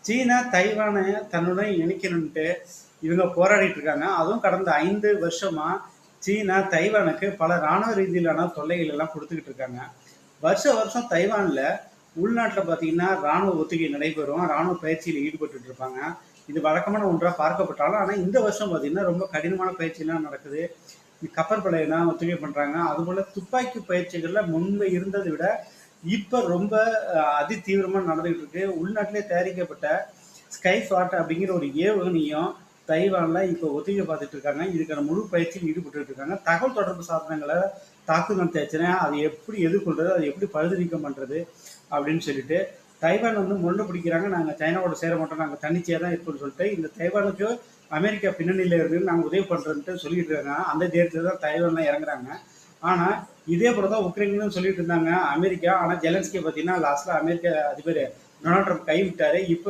சீனா தைவானை தன்னுடன் இணைக்கணுன்ட்டு இவங்க போராடிட்டு இருக்காங்க. அதுவும் கடந்த 5 வருஷமா சீனா தைவானுக்கு பல ராணுவ ரீதியிலான தொல்லைகள் எல்லாம் கொடுத்துக்கிட்டு இருக்காங்க. வருஷம் தைவான்ல உள்நாட்டுல பாத்தீங்கன்னா ராணுவ ஒத்திகை நடைபெறும். ராணுவ பயிற்சியில் ஈடுபட்டு இருப்பாங்க. இது வழக்கமான ஒன்றா பார்க்கப்பட்டாலும், ஆனா இந்த வருஷம் பாத்தீங்கன்னா ரொம்ப கடினமான பயிற்சியெல்லாம் நடக்குது. கப்பற்படையெல்லாம் ஒத்திகை பண்றாங்க. அதுபோல துப்பாக்கி பயிற்சிகள்ல முன்பு இருந்ததை விட இப்ப ரொம்ப அதி தீவிரமா நடந்துகிட்டு இருக்கு. உள்நாட்டிலே தயாரிக்கப்பட்ட ஸ்கை ஃபாட் அப்படிங்கிற ஒரு ஏவுகணையும் தைவான்ல இப்போ ஒத்திகை பார்த்துட்டு இருக்காங்க. இதுக்கான முழு பயிற்சியில் ஈடுபட்டு இருக்காங்க. தகவல் தொடர்பு சாதனங்களை தாக்குதல் நடத்தியாச்சுன்னா அதை எப்படி எதிர்கொள்றது, அதை எப்படி பழுது நீக்கம் பண்றது அப்படின்னு சொல்லிட்டு தைவான் வந்து முரண்டு பிடிக்கிறாங்க. நாங்கள் சைனாவோட சேர மாட்டோம், நாங்கள் தன்னிச்சையாக தான் இருப்போம்னு சொல்லிட்டு இந்த தைவானுக்கு அமெரிக்கா பின்னணியில் இருந்து நாங்கள் உதவி பண்ணுறோன்ட்டு சொல்லிட்டு இருக்காங்க. அந்த தேர்தலில் தான் தைவான்லாம் இறங்குறாங்க. ஆனால் இதே போல தான் உக்ரைனும் சொல்லிட்டு இருந்தாங்க அமெரிக்கா. ஆனால் ஜெலன்ஸ்கி பார்த்தீங்கன்னா லாஸ்ட்டில் அமெரிக்க அதிபர் டொனால்ட் ட்ரம்ப் கைவிட்டாரு. இப்போ